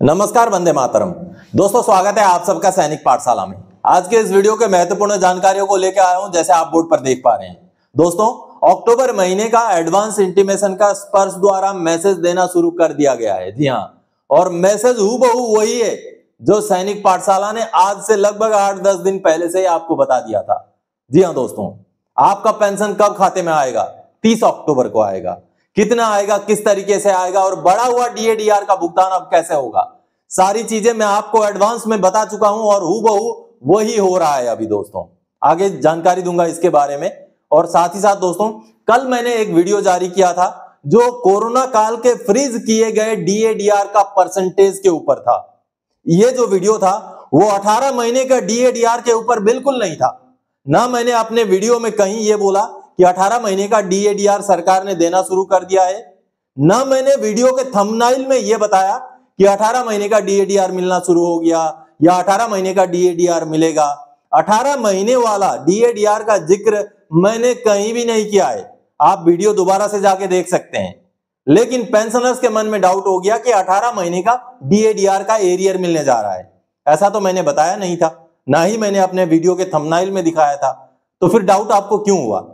नमस्कार, वंदे मातरम। दोस्तों, स्वागत है आप सबका सैनिक पाठशाला में। आज के इस वीडियो के महत्वपूर्ण जानकारियों को लेकर आया हूं, जैसे आप बोर्ड पर देख पा रहे हैं। दोस्तों, अक्टूबर महीने का एडवांस इंटीमेशन का स्पर्श द्वारा मैसेज देना शुरू कर दिया गया है। जी हां, और मैसेज हूबहू वही है जो सैनिक पाठशाला ने आज से लगभग 8-10 दिन पहले से ही आपको बता दिया था। जी हां दोस्तों, आपका पेंशन कब खाते में आएगा? 30 अक्टूबर को आएगा। कितना आएगा, किस तरीके से आएगा और बढ़ा हुआ डीएडीआर का भुगतान अब कैसे होगा, सारी चीजें मैं आपको एडवांस में बता चुका हूं और हूबहू वही हो रहा है अभी। दोस्तों, आगे जानकारी दूंगा इसके बारे में। और साथ ही साथ दोस्तों, कल मैंने एक वीडियो जारी किया था जो कोरोना काल के फ्रीज किए गए डीएडीआर का परसेंटेज के ऊपर था। यह जो वीडियो था वो 18 महीने का डीएडीआर के ऊपर बिल्कुल नहीं था। ना मैंने अपने वीडियो में कहीं यह बोला कि 18 महीने का डीएडीआर सरकार ने देना शुरू कर दिया है। ना मैंने वीडियो के थंबनेल में यह बताया कि 18 महीने का डीएडीआर मिलना शुरू हो गया या 18 महीने का डीएडीआर मिलेगा। 18 महीने वाला डीएडीआर का जिक्र मैंने कहीं भी नहीं किया है। आप वीडियो दोबारा से जाके देख सकते हैं। लेकिन पेंशनर्स के मन में डाउट हो गया कि 18 महीने का डीएडीआर का एरियर मिलने जा रहा है। ऐसा तो मैंने बताया नहीं था, ना ही मैंने अपने वीडियो के थंबनेल में दिखाया था। तो फिर डाउट आपको क्यों हुआ?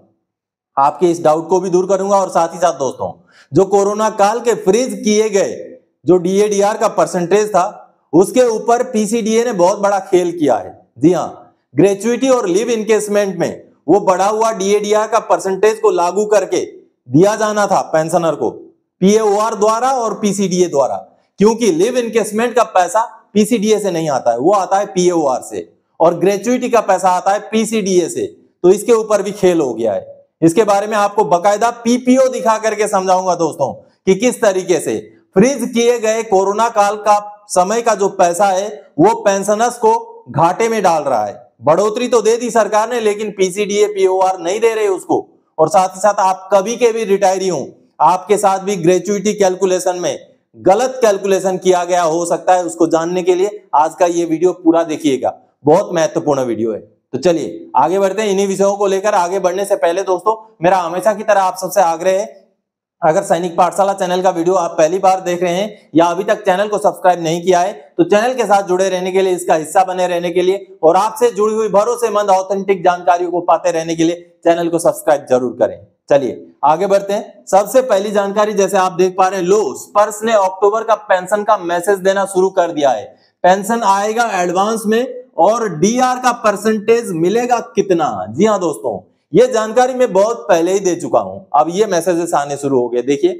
आपके इस डाउट को भी दूर करूंगा। और साथ ही साथ दोस्तों, जो कोरोना काल के फ्रीज किए गए जो डीएडीआर का परसेंटेज था, उसके ऊपर पीसीडीए ने बहुत बड़ा खेल किया है। जी हां, ग्रेचुइटी और लिव इनकेसमेंट में वो बढ़ा हुआ डीएडीआर का परसेंटेज को लागू करके दिया जाना था पेंशनर को पीएओआर द्वारा और पीसीडीए द्वारा, क्योंकि लिव इनकेसमेंट का पैसा पीसीडीए से नहीं आता है, वो आता है पीएओआर से, और ग्रेचुइटी का पैसा आता है पीसीडीए से। तो इसके ऊपर भी खेल हो गया है। इसके बारे में आपको बकायदा पीपीओ दिखा करके समझाऊंगा दोस्तों कि किस तरीके से फ्रीज किए गए कोरोना काल का समय का जो पैसा है वो पेंशनर्स को घाटे में डाल रहा है। बढ़ोतरी तो दे दी सरकार ने, लेकिन पीसीडीए पीओआर नहीं दे रहे उसको। और साथ ही साथ आप कभी के भी रिटायरी हो, आपके साथ भी ग्रेचुइटी कैलकुलेशन में गलत कैलकुलेशन किया गया हो सकता है। उसको जानने के लिए आज का ये वीडियो पूरा देखिएगा, बहुत महत्वपूर्ण वीडियो है। तो चलिए आगे बढ़ते हैं। इन्हीं विषयों को लेकर आगे बढ़ने से पहले दोस्तों, मेरा हमेशा की तरह आप सबसे आग्रह है, अगर सैनिक पाठशाला चैनल का वीडियो आप पहली बार देख रहे हैं या अभी तक चैनल को सब्सक्राइब नहीं किया है, तो चैनल के साथ जुड़े रहने के लिए, इसका हिस्सा बने रहने के लिए और आपसे जुड़ी हुई भरोसेमंद ऑथेंटिक जानकारियों को पाते रहने के लिए चैनल को सब्सक्राइब जरूर करें। चलिए आगे बढ़ते हैं। सबसे पहली जानकारी, जैसे आप देख पा रहे हैं, लो स्पर्श ने अक्टूबर का पेंशन का मैसेज देना शुरू कर दिया है। पेंशन आएगा एडवांस में और डीआर का परसेंटेज मिलेगा कितना। जी हां दोस्तों, ये जानकारी मैं बहुत पहले ही दे चुका हूं। अब ये मैसेजेस आने शुरू हो गए। देखिए,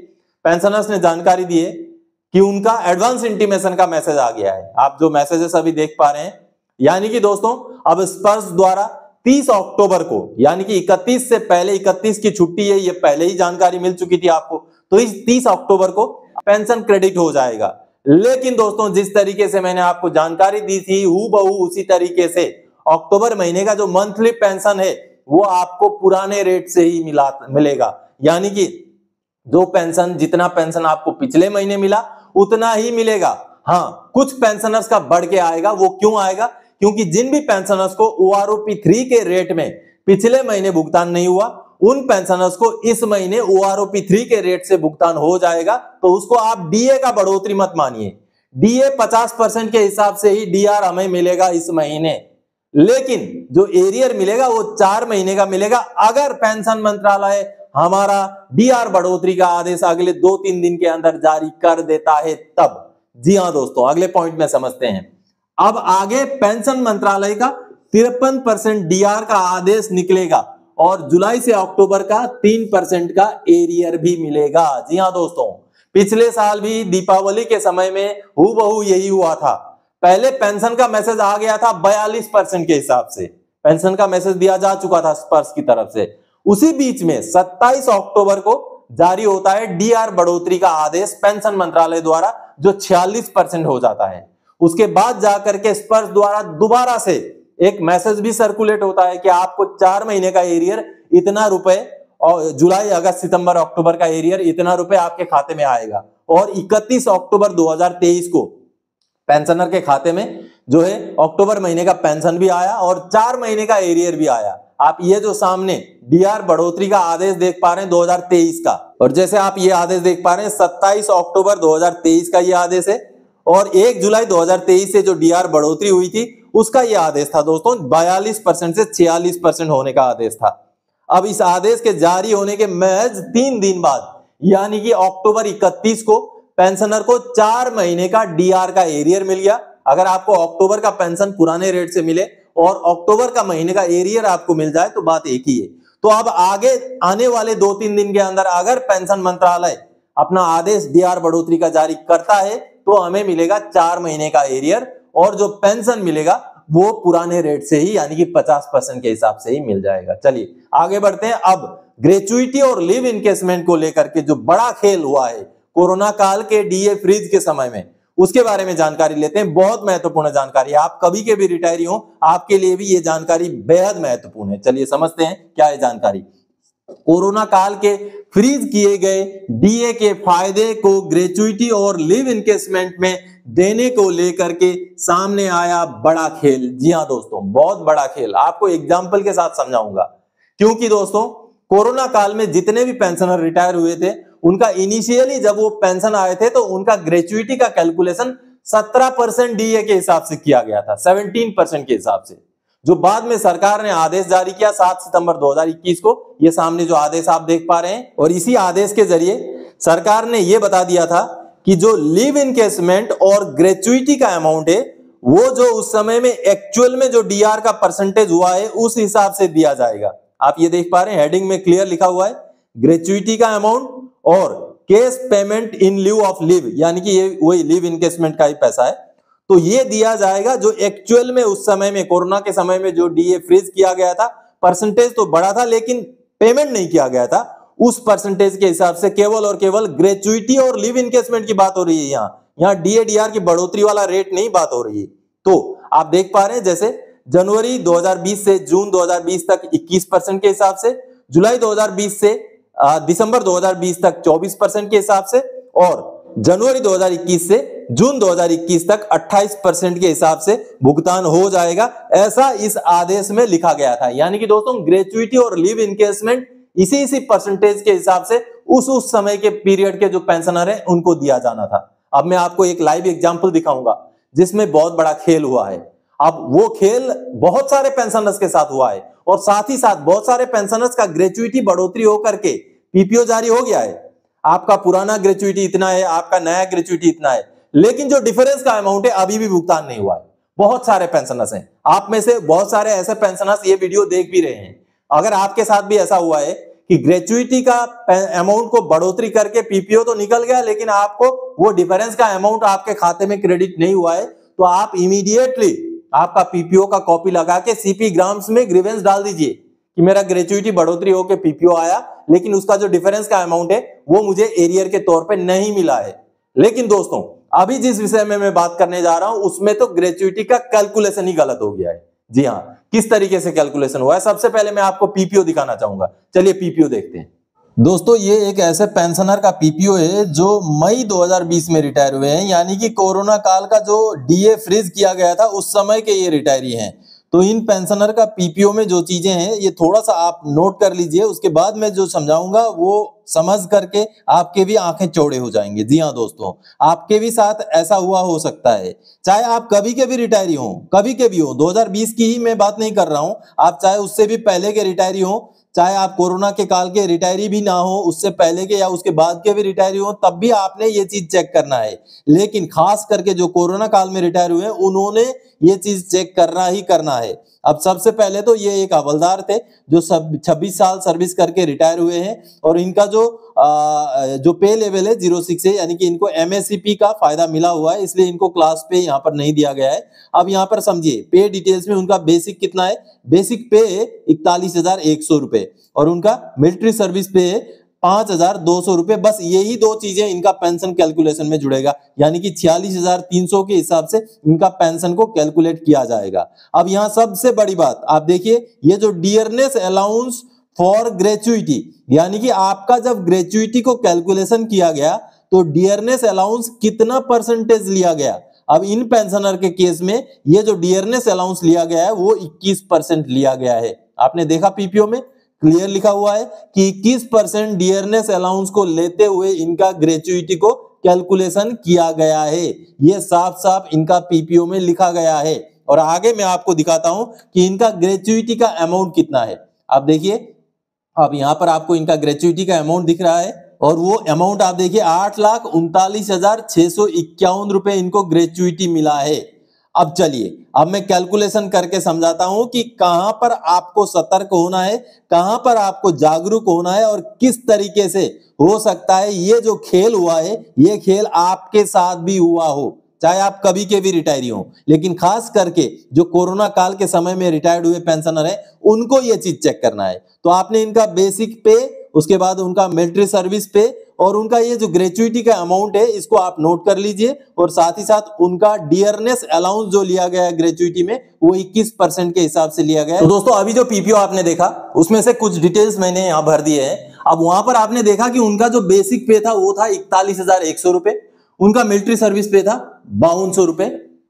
पेंशनर्स ने जानकारी दी है कि उनका एडवांस इंटीमेशन का मैसेज आ गया है। आप जो मैसेजेस अभी देख पा रहे हैं, यानी कि दोस्तों अब स्पर्श द्वारा 30 अक्टूबर को, यानी कि 31 से पहले, 31 की छुट्टी है, ये पहले ही जानकारी मिल चुकी थी आपको, तो इस 30 अक्टूबर को पेंशन क्रेडिट हो जाएगा। लेकिन दोस्तों, जिस तरीके से मैंने आपको जानकारी दी थी, हूबहू उसी तरीके से अक्टूबर महीने का जो मंथली पेंशन है वो आपको पुराने रेट से ही मिलेगा। यानी कि जो पेंशन, जितना पेंशन आपको पिछले महीने मिला उतना ही मिलेगा। हाँ, कुछ पेंशनर्स का बढ़ के आएगा। वो क्यों आएगा? क्योंकि जिन भी पेंशनर्स को ओआरओपी 3 के रेट में पिछले महीने भुगतान नहीं हुआ, उन पेंशनर्स को इस महीने ओआरओपी 3 के रेट से भुगतान हो जाएगा। तो उसको आप डीए का बढ़ोतरी मत मानिए। डीए 50% के हिसाब से ही डीआर हमें मिलेगा इस महीने, लेकिन जो एरियर मिलेगा वो 4 महीने का मिलेगा। अगर पेंशन मंत्रालय हमारा डीआर बढ़ोतरी का आदेश अगले 2-3 दिन के अंदर जारी कर देता है तब। जी हां दोस्तों, अगले पॉइंट में समझते हैं। अब आगे पेंशन मंत्रालय का 53% डीआर का आदेश निकलेगा और जुलाई से अक्टूबर का 3% का एरियर भी मिलेगा। जी हां दोस्तों, पिछले साल भी दीपावली के समय में हूबहू यही हुआ था। पहले पेंशन का मैसेज आ गया था 42% के हिसाब से, पेंशन का मैसेज दिया जा चुका था स्पर्श की तरफ से। उसी बीच में 27 अक्टूबर को जारी होता है डीआर बढ़ोतरी का आदेश पेंशन मंत्रालय द्वारा, जो 46% हो जाता है। उसके बाद जाकर के स्पर्श द्वारा दोबारा से एक मैसेज भी सर्कुलेट होता है कि आपको 4 महीने का एरियर इतना रुपए, और जुलाई, अगस्त, सितंबर, अक्टूबर का एरियर इतना रुपए आपके खाते में आएगा। और 31 अक्टूबर 2023 को पेंशनर के खाते में जो है अक्टूबर महीने का पेंशन भी आया और 4 महीने का एरियर भी आया। आप ये जो सामने डीआर बढ़ोतरी का आदेश देख पा रहे हैं 2023 का, और जैसे आप ये आदेश देख पा रहे हैं 27 अक्टूबर 2023 का ये आदेश है, और 1 जुलाई 2023 से जो डीआर बढ़ोतरी हुई थी उसका यह आदेश था दोस्तों, 42% से 46% होने का आदेश था। अब इस आदेश के जारी होने के महज 3 दिन बाद यानी कि अक्टूबर 31 को पेंशनर को 4 महीने का डीआर का एरियर मिल गया। अगर आपको अक्टूबर का पेंशन पुराने रेट से मिले और अक्टूबर का महीने का एरियर आपको मिल जाए तो बात एक ही है। तो अब आगे आने वाले 2-3 दिन के अंदर अगर पेंशन मंत्रालय अपना आदेश डीआर बढ़ोतरी का जारी करता है तो हमें मिलेगा 4 महीने का एरियर और जो पेंशन मिलेगा वो पुराने रेट से ही यानी कि 50% के हिसाब से ही मिल जाएगा। चलिए आगे बढ़ते हैं। अब ग्रेचुइटी और लीव इनकेसमेंट को लेकर के जो बड़ा खेल हुआ है कोरोना काल के डीए फ्रीज के समय में, उसके बारे में जानकारी लेते हैं। बहुत महत्वपूर्ण जानकारी है, आप कभी के भी रिटायरी हो आपके लिए भी ये जानकारी बेहद महत्वपूर्ण है। चलिए समझते हैं क्या है जानकारी। कोरोना काल के फ्रीज किए गए डीए के फायदे को ग्रेचुइटी और लीव इनकेसमेंट में देने को लेकर के सामने आया बड़ा खेल। जी हां दोस्तों, बहुत बड़ा खेल। आपको एग्जांपल के साथ समझाऊंगा, क्योंकि दोस्तों कोरोना काल में जितने भी पेंशनर रिटायर हुए थे उनका इनिशियली जब वो पेंशन आए थे तो उनका ग्रेचुइटी का कैलकुलेशन 17% डीए के हिसाब से किया गया था, 17% के हिसाब से। जो बाद में सरकार ने आदेश जारी किया 7 सितंबर 2021 को, ये सामने जो आदेश आप देख पा रहे हैं, और इसी आदेश के जरिए सरकार ने यह बता दिया था कि जो लीव इनकेसमेंट और ग्रेचुइटी का अमाउंट है वो जो उस समय में एक्चुअल में जो डीआर का परसेंटेज हुआ है उस हिसाब से दिया जाएगा। आप ये देख पा रहे हैं, हेडिंग में क्लियर लिखा हुआ है ग्रेचुइटी का अमाउंट और cash payment in leave of leave, यानी कि ये वही लीव इनकेसमेंट का ही पैसा है। तो ये दिया जाएगा जो एक्चुअल में उस समय में कोरोना के समय में जो डीए फ्रीज किया गया था, परसेंटेज तो बड़ा था लेकिन पेमेंट नहीं किया गया था, उस परसेंटेज के हिसाब से केवल और केवल ग्रेचुइटी और लीव इनकेसमेंट की बात हो रही है। यहाँ डीए डीआर की बढ़ोतरी वाला रेट नहीं बात हो रही है। तो आप देख पा रहे हैं जैसे जनवरी 2020 से जून 2020 तक 21% के हिसाब से, जुलाई 2020 से दिसंबर 2020 तक 24% के हिसाब से, और जनवरी 2021 से जून 2021 तक 28% के हिसाब से भुगतान हो जाएगा, ऐसा इस आदेश में लिखा गया था। यानी कि दोस्तों ग्रेचुइटी और लीव इनकेसमेंट इसी परसेंटेज के हिसाब से उस समय के पीरियड के जो पेंशनर है उनको दिया जाना था। अब मैं आपको एक लाइव एग्जांपल दिखाऊंगा जिसमें बहुत बड़ा खेल हुआ है। अब वो खेल बहुत सारे पेंशनर्स के साथ हुआ है और साथ ही साथ बहुत सारे पेंशनर्स का ग्रेचुइटी बढ़ोतरी होकर के पीपीओ जारी हो गया है। आपका पुराना ग्रेचुइटी इतना है, आपका नया ग्रेचुइटी इतना है, लेकिन जो डिफरेंस का अमाउंट है अभी भी भुगतान नहीं हुआ है। बहुत सारे पेंशनर्स हैं, आप में से बहुत सारे ऐसे पेंशनर्स ये वीडियो देख भी रहे हैं। अगर आपके साथ भी ऐसा हुआ है कि ग्रेचुइटी का अमाउंट को बढ़ोतरी करके पीपीओ तो निकल गया लेकिन आपको वो डिफरेंस का अमाउंट आपके खाते में क्रेडिट नहीं हुआ है, तो आप इमीडिएटली आपका पीपीओ का कॉपी लगा के सीपी ग्राम्स में ग्रीवेंस डाल दीजिए कि मेरा ग्रेचुइटी बढ़ोतरी होकर पीपीओ आया लेकिन उसका जो डिफरेंस का अमाउंट है वो मुझे एरियर के तौर पे नहीं मिला है। लेकिन दोस्तों अभी जिस विषय में मैं बात करने जा रहा हूं उसमें तो ग्रेचुइटी का कैलकुलेशन ही गलत हो गया है। जी हां, किस तरीके से कैलकुलेशन हुआ है, सबसे पहले मैं आपको पीपीओ दिखाना चाहूंगा। चलिए पीपीओ देखते हैं। दोस्तों ये एक ऐसे पेंशनर का पीपीओ है जो मई 2020 में रिटायर हुए हैं, यानी कि कोरोना काल का जो डीए फ्रीज किया गया था उस समय के ये रिटायरी हैं। तो इन पेंशनर का पीपीओ में जो चीजें हैं ये थोड़ा सा आप नोट कर लीजिए, उसके बाद मैं जो समझाऊंगा वो समझ करके आपके भी आंखें चौड़े हो जाएंगे। जी हाँ दोस्तों, आपके भी साथ ऐसा हुआ हो सकता है, चाहे आप कभी के भी रिटायरी हो, कभी के भी हो, 2020 की ही मैं बात नहीं कर रहा हूं, आप चाहे उससे भी पहले के रिटायरी हो, चाहे आप कोरोना के काल के रिटायरी भी ना हो, उससे पहले के या उसके बाद के भी रिटायरी हो, तब भी आपने ये चीज चेक करना है। लेकिन खास करके जो कोरोना काल में रिटायर हुए उन्होंने ये चीज चेक करना ही करना है। अब सबसे पहले तो ये एक हवलदार थे जो 26 साल सर्विस करके रिटायर हुए हैं और इनका जो पे लेवल है 06 है, यानी कि इनको एमएससीपी का फायदा मिला हुआ है, इसलिए इनको क्लास पे यहाँ पर नहीं दिया गया है। अब यहाँ पर समझिए पे डिटेल्स में उनका बेसिक कितना है, बेसिक पे है 41,100 रुपए और उनका मिलिट्री सर्विस पे है 5,200 रुपए। बस यही दो चीजें इनका पेंशन कैलकुलेशन में जुड़ेगा, यानी कि 46,300 के हिसाब से इनका पेंशन को कैलकुलेट किया जाएगा। अब यहाँ सबसे बड़ी बात आप देखिए, ये जो डियरनेस अलाउंस फॉर ग्रेचुइटी, यानी कि आपका जब ग्रेचुइटी को कैलकुलेशन किया गया तो डियरनेस अलाउंस कितना परसेंटेज लिया गया। अब इन पेंशनर के केस में ये जो डियरनेस अलाउंस लिया गया है वो 21% लिया गया है। आपने देखा पीपीओ में क्लियर लिखा हुआ है कि 21% डियरनेस अलाउंस को लेते हुए इनका ग्रेचुइटी को कैलकुलेशन किया गया है। ये साफ साफ इनका पीपीओ में लिखा गया है। और आगे मैं आपको दिखाता हूं कि इनका ग्रेच्युइटी का अमाउंट कितना है। आप देखिए, अब यहां पर आपको इनका ग्रेच्युइटी का अमाउंट दिख रहा है और वो अमाउंट आप देखिए 8,39,651 रुपए इनको ग्रेच्युइटी मिला है। अब चलिए, अब मैं कैलकुलेशन करके समझाता हूं कि कहां पर आपको सतर्क होना है, कहां पर आपको जागरूक होना है और किस तरीके से हो सकता है ये जो खेल हुआ है ये खेल आपके साथ भी हुआ हो, चाहे आप कभी के भी रिटायरी हो। लेकिन खास करके जो कोरोना काल के समय में रिटायर्ड हुए पेंशनर है उनको ये चीज चेक करना है। तो आपने इनका बेसिक पे, उसके बाद उनका मिलिट्री सर्विस पे और उनका ये जो ग्रेच्युइटी का अमाउंट है इसको आप नोट कर लीजिए। और साथ ही साथ उनका डियरनेस अलाउंस जो लिया गया है ग्रेच्युइटी में वो 21% के हिसाब से लिया गया है। तो दोस्तों अभी जो पीपीओ आपने देखा उसमें से कुछ डिटेल्स मैंने यहाँ भर दिए हैं। अब वहां पर आपने देखा कि उनका जो बेसिक पे था वो था 41,100 रुपए, उनका मिलिट्री सर्विस पे था 5200 रुपए।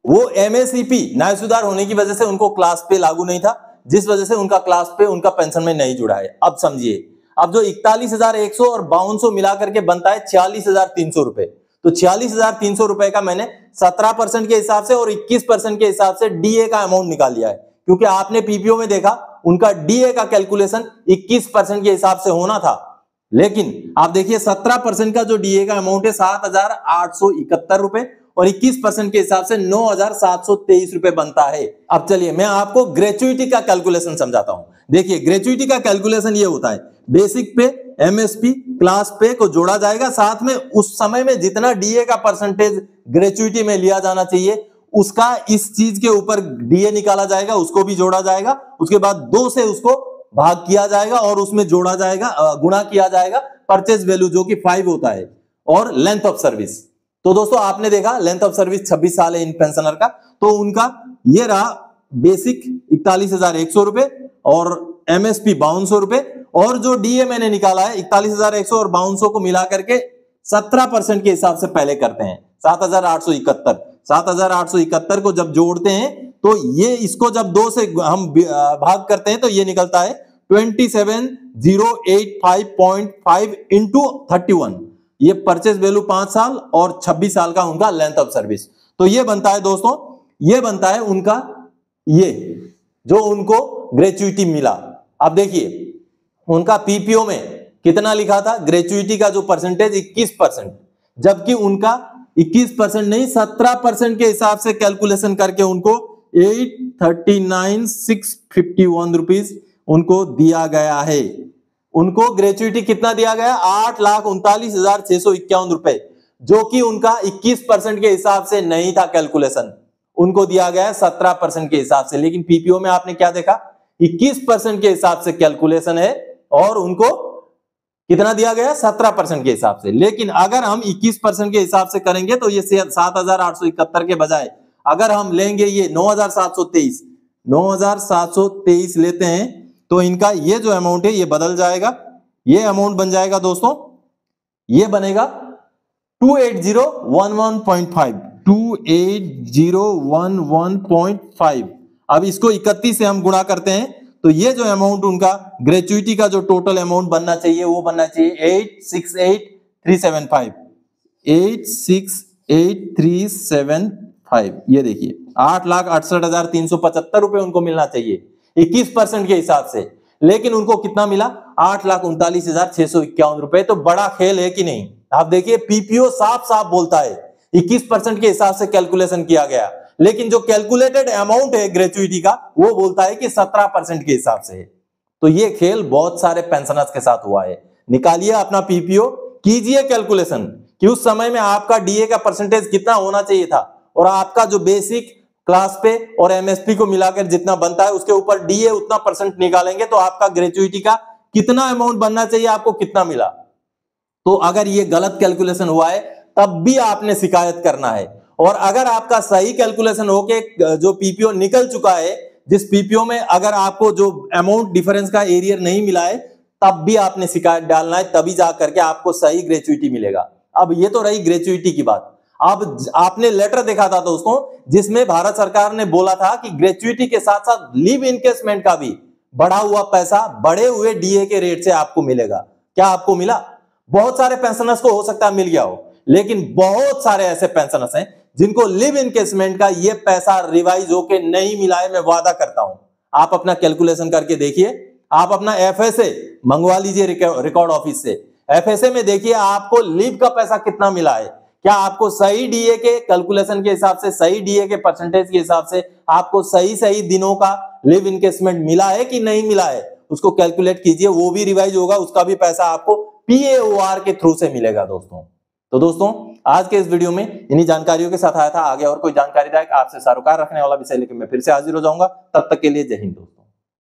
वो एमएसईपी न्याय सुधार होने की वजह से उनको क्लास पे लागू नहीं था, जिस वजह से उनका क्लास पे उनका पेंशन में नहीं जुड़ा है। अब समझिए, अब जो 41,100 और 5200 मिलाकर के बनता है 46,300 रुपए। तो 46,300 रुपए का मैंने 17% के हिसाब से और 21% के हिसाब से डीए का अमाउंट निकाल लिया है, क्योंकि आपने पीपीओ में देखा उनका डीए का कैलकुलेशन 21% के हिसाब से होना था। लेकिन आप देखिए 17% का जो डीए का अमाउंट है 7,871 रुपए और 21% के हिसाब से 9,723 रुपए बनता है। अब चलिए मैं आपको ग्रेच्युइटी का कैलकुलेशन समझाता हूं। देखिए ग्रेच्युइटी का कैलकुलेशन ये होता है, बेसिक पे, एमएसपी, क्लास पे को जोड़ा जाएगा, साथ में उस समय में जितना डीए का परसेंटेज ग्रेच्युइटी में लिया जाना चाहिए उसका इस चीज के ऊपर डीए निकाला जाएगा, उसको भी जोड़ा जाएगा। उसके बाद 2 से उसको भाग किया जाएगा और उसमें जोड़ा जाएगा, गुणा किया जाएगा परचेज वैल्यू जो कि 5 होता है, और लेंथ ऑफ सर्विस। तो दोस्तों आपने देखा लेंथ ऑफ सर्विस 26 साल है इन पेंशनर का, तो उनका ये रहा बेसिक 41,100 रुपए और एमएसपी 5200 रुपए, और जो डीए मैंने निकाला है 41,100 और 5200 को मिला करके 17% के हिसाब से पहले करते हैं 7,871। 7,871 को जब जोड़ते हैं तो ये इसको जब 2 से हम भाग करते हैं तो ये निकलता है 27,085.5 इंटू 31। ये परचेज वैल्यू 5 साल और 26 साल का उनका लेंथ ऑफ सर्विस। तो ये बनता है दोस्तों, ये बनता है उनका ये जो उनको ग्रेच्युइटी मिला। अब देखिए उनका पीपीओ में कितना लिखा था ग्रेच्युइटी का जो परसेंटेज 21%, जबकि उनका 21% नहीं 17% के हिसाब से कैलकुलेशन करके उनको 839,651 रुपीज उनको दिया गया है। उनको ग्रेच्युइटी कितना दिया गया? 8,39,651 रुपए, जो कि उनका 21% के हिसाब से नहीं था कैलकुलेशन, उनको दिया गया 17% के हिसाब से। लेकिन पीपीओ में आपने क्या देखा 21% के हिसाब से कैलकुलेशन है और उनको कितना दिया गया 17% के हिसाब से। लेकिन अगर हम 21% के हिसाब से करेंगे तो ये 7,871 के बजाय अगर हम लेंगे ये 9,723 लेते हैं तो इनका ये जो अमाउंट है ये बदल जाएगा। ये अमाउंट बन जाएगा दोस्तों, ये बनेगा 28011.5 28011.5। अब इसको 31 से हम गुणा करते हैं तो ये जो अमाउंट उनका ग्रेच्युइटी का जो टोटल अमाउंट बनना चाहिए वो बनना चाहिए 868,375 868,375। ये देखिए 8,68,375 रुपए उनको मिलना चाहिए 21% के हिसाब से। लेकिन उनको कितना मिला 8,39,651 रुपए। तो बड़ा खेल है कि नहीं? आप देखिए पीपीओ साफ साफ बोलता है 21% के हिसाब से कैलकुलेशन किया गया, लेकिन जो कैलकुलेटेड अमाउंट है ग्रेच्युइटी का वो बोलता है कि 17% के हिसाब से है। तो ये खेल बहुत सारे पेंशनर्स के साथ हुआ है। निकालिए अपना पीपीओ, कीजिए कैलकुलेशन कि उस समय में आपका डीए का परसेंटेज कितना होना चाहिए था और आपका जो बेसिक, क्लास पे और एमएसपी को मिलाकर जितना बनता है उसके ऊपर डीए उतना परसेंट निकालेंगे तो आपका ग्रेच्युइटी का कितना अमाउंट बनना चाहिए, आपको कितना मिला। तो अगर ये गलत कैलकुलेशन हुआ है तब भी आपने शिकायत करना है, और अगर आपका सही कैलकुलेशन हो के जो पीपीओ निकल चुका है, जिस पीपीओ में अगर आपको जो अमाउंट डिफरेंस का एरियर नहीं मिला है तब भी आपने शिकायत डालना है, तभी जा करके आपको सही ग्रेच्युइटी मिलेगा। अब ये तो रही ग्रेच्युइटी की बात। अब आपने लेटर देखा था दोस्तों जिसमें भारत सरकार ने बोला था कि ग्रेच्युइटी के साथ साथ लीव इनकेसमेंट का भी बढ़ा हुआ पैसा बढ़े हुए डीए के रेट से आपको मिलेगा। क्या आपको मिला? बहुत सारे पेंशनर्स को हो सकता है मिल गया हो, लेकिन बहुत सारे ऐसे पेंशनर्स हैं जिनको लिव इनकेसमेंट का ये पैसा रिवाइज होके नहीं मिला है। मैं वादा करता हूं, आप अपना कैलकुलेशन करके देखिए, आप अपना एफएसए मंगवा लीजिए रिकॉर्ड ऑफिस से। एफएसए में देखिए आपको लिव का पैसा कितना मिला है, क्या आपको सही डीए के कैलकुलेशन के हिसाब से, सही डीए के परसेंटेज के हिसाब से आपको सही दिनों का लिव इनकेसमेंट मिला है कि नहीं मिला है, उसको कैलकुलेट कीजिए, वो भी रिवाइज होगा, उसका भी पैसा आपको पीएओआर के थ्रू से मिलेगा दोस्तों। तो दोस्तों आज के इस वीडियो में इन्हीं जानकारियों के साथ आया था। आगे और कोई जानकारी आपसे सरोकार रखने वाला विषय लेकर मैं फिर से हाजिर हो जाऊंगा। तब तक के लिए जय हिंद दोस्तों।